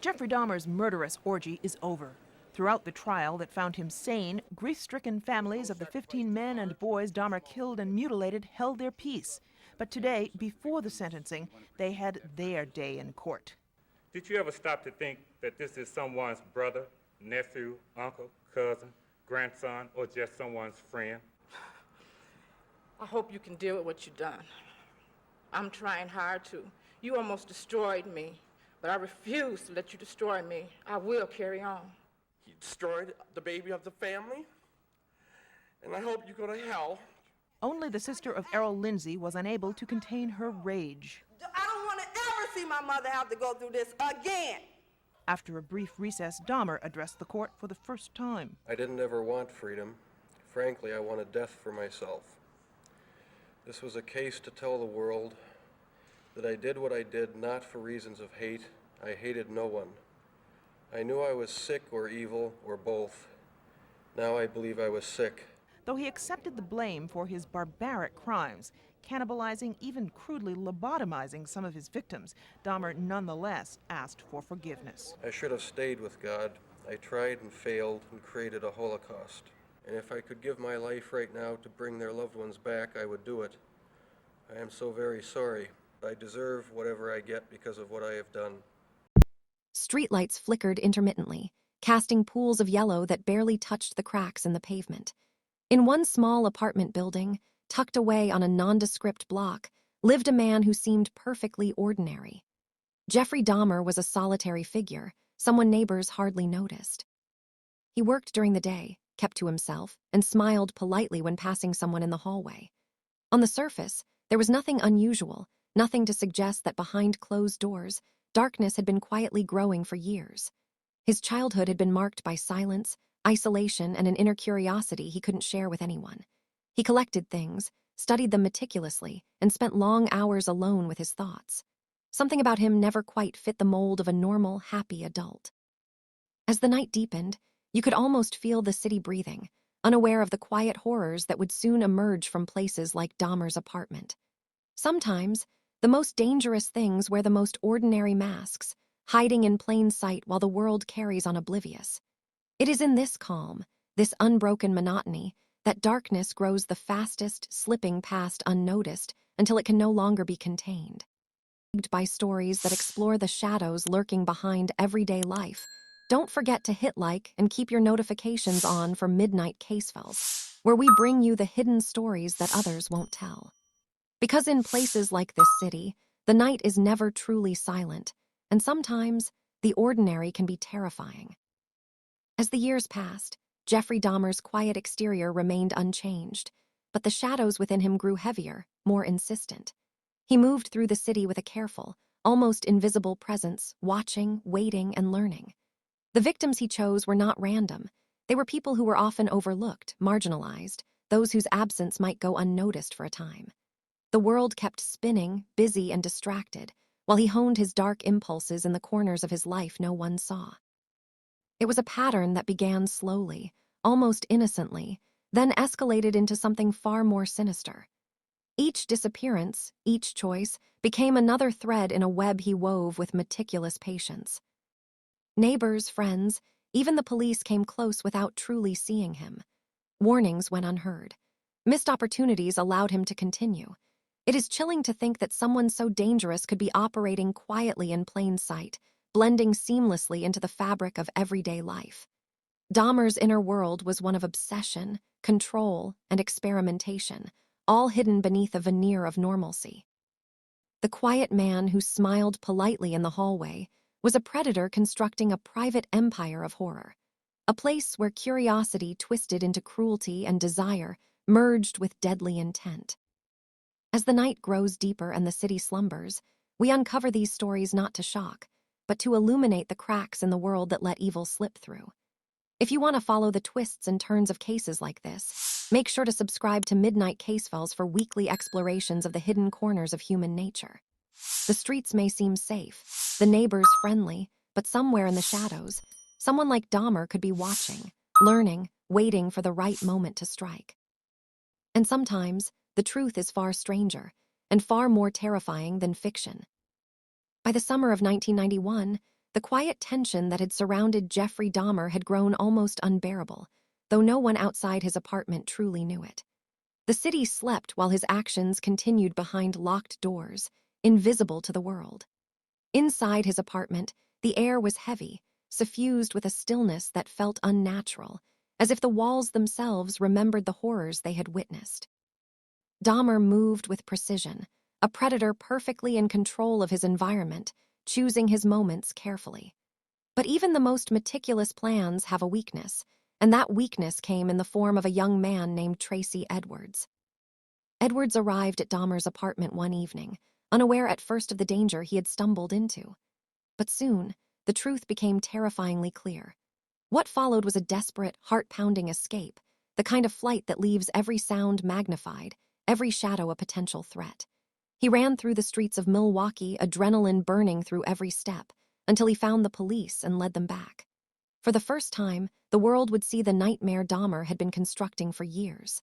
Jeffrey Dahmer's murderous orgy is over. Throughout the trial that found him sane, grief-stricken families of the 15 men and boys Dahmer killed and mutilated held their peace. But today, before the sentencing, they had their day in court. Did you ever stop to think that this is someone's brother, nephew, uncle, cousin, grandson, or just someone's friend? I hope you can deal with what you've done. I'm trying hard to. You almost destroyed me, but I refuse to let you destroy me. I will carry on. He destroyed the baby of the family, and I hope you go to hell. Only the sister of Errol Lindsay was unable to contain her rage. I don't want to ever see my mother have to go through this again. After a brief recess, Dahmer addressed the court for the first time. I didn't ever want freedom. Frankly, I wanted death for myself. This was a case to tell the world that I did what I did not for reasons of hate. I hated no one. I knew I was sick or evil or both. Now I believe I was sick. Though he accepted the blame for his barbaric crimes, cannibalizing, even crudely lobotomizing some of his victims, Dahmer nonetheless asked for forgiveness. I should have stayed with God. I tried and failed and created a Holocaust. And if I could give my life right now to bring their loved ones back, I would do it. I am so very sorry. I deserve whatever I get because of what I have done. Streetlights flickered intermittently, casting pools of yellow that barely touched the cracks in the pavement. In one small apartment building, tucked away on a nondescript block, lived a man who seemed perfectly ordinary. Jeffrey Dahmer was a solitary figure, someone neighbors hardly noticed. He worked during the day, kept to himself, and smiled politely when passing someone in the hallway. On the surface, there was nothing unusual, nothing to suggest that behind closed doors, darkness had been quietly growing for years. His childhood had been marked by silence, isolation, and an inner curiosity he couldn't share with anyone. He collected things, studied them meticulously, and spent long hours alone with his thoughts. Something about him never quite fit the mold of a normal, happy adult. As the night deepened, you could almost feel the city breathing, unaware of the quiet horrors that would soon emerge from places like Dahmer's apartment. Sometimes, the most dangerous things wear the most ordinary masks, hiding in plain sight while the world carries on oblivious. It is in this calm, this unbroken monotony, that darkness grows the fastest, slipping past unnoticed until it can no longer be contained. By stories that explore the shadows lurking behind everyday life, don't forget to hit like and keep your notifications on for Midnight Casefiles, where we bring you the hidden stories that others won't tell. Because in places like this city, the night is never truly silent, and sometimes the ordinary can be terrifying. As the years passed, Jeffrey Dahmer's quiet exterior remained unchanged, but the shadows within him grew heavier, more insistent. He moved through the city with a careful, almost invisible presence, watching, waiting, and learning. The victims he chose were not random. They were people who were often overlooked, marginalized, those whose absence might go unnoticed for a time. The world kept spinning, busy and distracted, while he honed his dark impulses in the corners of his life no one saw. It was a pattern that began slowly, almost innocently, then escalated into something far more sinister. Each disappearance, each choice, became another thread in a web he wove with meticulous patience. Neighbors, friends, even the police came close without truly seeing him. Warnings went unheard. Missed opportunities allowed him to continue. It is chilling to think that someone so dangerous could be operating quietly in plain sight, blending seamlessly into the fabric of everyday life. Dahmer's inner world was one of obsession, control, and experimentation, all hidden beneath a veneer of normalcy. The quiet man who smiled politely in the hallway was a predator constructing a private empire of horror, a place where curiosity twisted into cruelty and desire merged with deadly intent. As the night grows deeper and the city slumbers, we uncover these stories not to shock, but to illuminate the cracks in the world that let evil slip through. If you want to follow the twists and turns of cases like this, make sure to subscribe to Midnight Casefiles for weekly explorations of the hidden corners of human nature. The streets may seem safe, the neighbors friendly, but somewhere in the shadows, someone like Dahmer could be watching, learning, waiting for the right moment to strike. And sometimes, the truth is far stranger and far more terrifying than fiction. By the summer of 1991, the quiet tension that had surrounded Jeffrey Dahmer had grown almost unbearable, though no one outside his apartment truly knew it. The city slept while his actions continued behind locked doors, invisible to the world. Inside his apartment, the air was heavy, suffused with a stillness that felt unnatural, as if the walls themselves remembered the horrors they had witnessed. Dahmer moved with precision, a predator perfectly in control of his environment, choosing his moments carefully. But even the most meticulous plans have a weakness, and that weakness came in the form of a young man named Tracy Edwards. Edwards arrived at Dahmer's apartment one evening, unaware at first of the danger he had stumbled into. But soon, the truth became terrifyingly clear. What followed was a desperate, heart-pounding escape, the kind of flight that leaves every sound magnified, every shadow a potential threat. He ran through the streets of Milwaukee, adrenaline burning through every step, until he found the police and led them back. For the first time, the world would see the nightmare Dahmer had been constructing for years.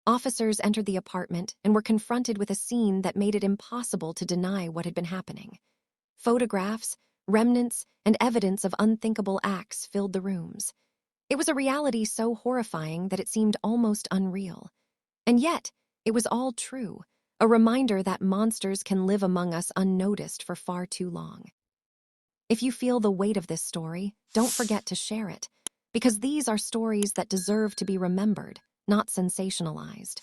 Officers entered the apartment and were confronted with a scene that made it impossible to deny what had been happening. Photographs, remnants, and evidence of unthinkable acts filled the rooms. It was a reality so horrifying that it seemed almost unreal. And yet, it was all true, a reminder that monsters can live among us unnoticed for far too long. If you feel the weight of this story, don't forget to share it, because these are stories that deserve to be remembered, not sensationalized.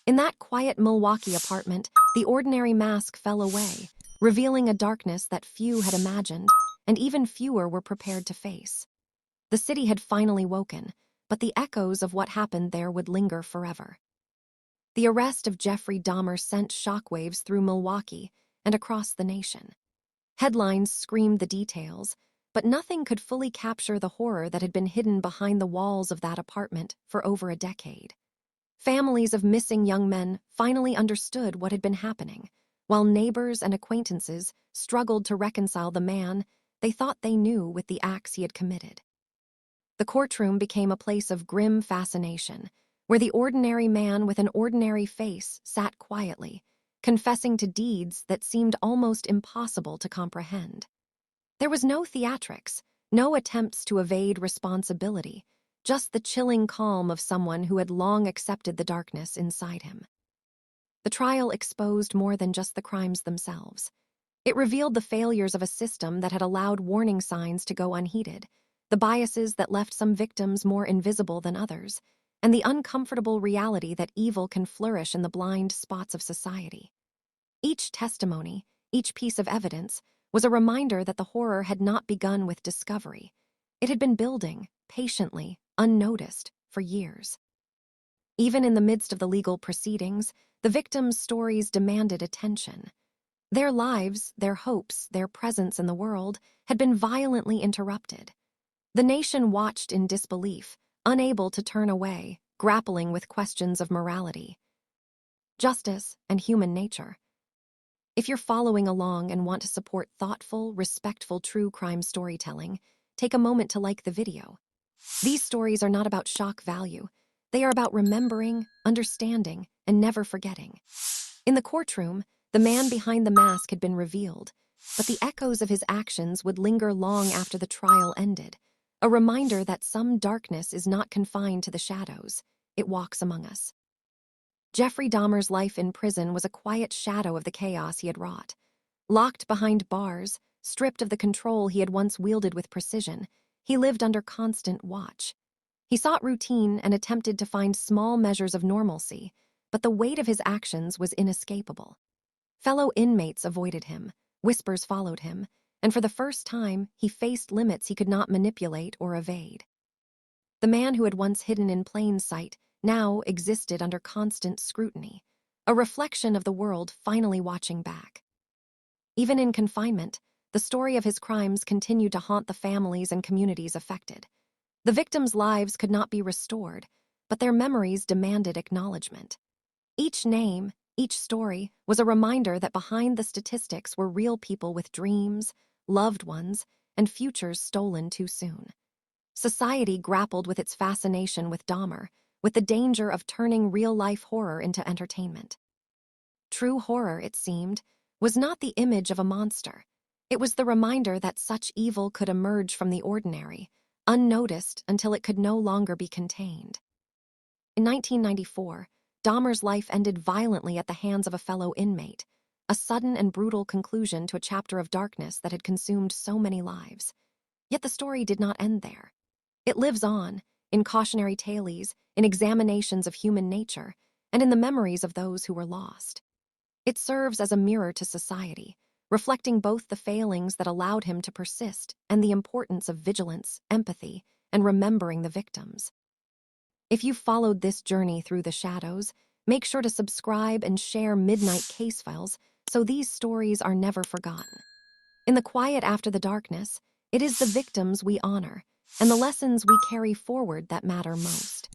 In that quiet Milwaukee apartment, the ordinary mask fell away, revealing a darkness that few had imagined, and even fewer were prepared to face. The city had finally woken, but the echoes of what happened there would linger forever. The arrest of Jeffrey Dahmer sent shockwaves through Milwaukee and across the nation. Headlines screamed the details, but nothing could fully capture the horror that had been hidden behind the walls of that apartment for over a decade. Families of missing young men finally understood what had been happening, while neighbors and acquaintances struggled to reconcile the man they thought they knew with the acts he had committed. The courtroom became a place of grim fascination, where the ordinary man with an ordinary face sat quietly, confessing to deeds that seemed almost impossible to comprehend. There was no theatrics, no attempts to evade responsibility, just the chilling calm of someone who had long accepted the darkness inside him. The trial exposed more than just the crimes themselves. It revealed the failures of a system that had allowed warning signs to go unheeded, the biases that left some victims more invisible than others, and the uncomfortable reality that evil can flourish in the blind spots of society. Each testimony, each piece of evidence, was a reminder that the horror had not begun with discovery. It had been building, patiently, unnoticed, for years. Even in the midst of the legal proceedings, the victims' stories demanded attention. Their lives, their hopes, their presence in the world had been violently interrupted. The nation watched in disbelief, unable to turn away, grappling with questions of morality, justice, and human nature. If you're following along and want to support thoughtful, respectful true crime storytelling, take a moment to like the video. These stories are not about shock value. They are about remembering, understanding, and never forgetting. In the courtroom, the man behind the mask had been revealed, but the echoes of his actions would linger long after the trial ended, a reminder that some darkness is not confined to the shadows. It walks among us. Jeffrey Dahmer's life in prison was a quiet shadow of the chaos he had wrought. Locked behind bars, stripped of the control he had once wielded with precision, he lived under constant watch. He sought routine and attempted to find small measures of normalcy, but the weight of his actions was inescapable. Fellow inmates avoided him, whispers followed him, and for the first time, he faced limits he could not manipulate or evade. The man who had once hidden in plain sight now existed under constant scrutiny, a reflection of the world finally watching back. Even in confinement, the story of his crimes continued to haunt the families and communities affected. The victims' lives could not be restored, but their memories demanded acknowledgement. Each name, each story, was a reminder that behind the statistics were real people with dreams, loved ones, and futures stolen too soon. Society grappled with its fascination with Dahmer, with the danger of turning real-life horror into entertainment. True horror, it seemed, was not the image of a monster. It was the reminder that such evil could emerge from the ordinary, unnoticed until it could no longer be contained. In 1994, Dahmer's life ended violently at the hands of a fellow inmate, a sudden and brutal conclusion to a chapter of darkness that had consumed so many lives. Yet the story did not end there. It lives on, in cautionary tales, in examinations of human nature, and in the memories of those who were lost. It serves as a mirror to society, reflecting both the failings that allowed him to persist and the importance of vigilance, empathy, and remembering the victims. If you've followed this journey through the shadows, make sure to subscribe and share Midnight Casefiles so these stories are never forgotten. In the quiet after the darkness, it is the victims we honor and the lessons we carry forward that matter most.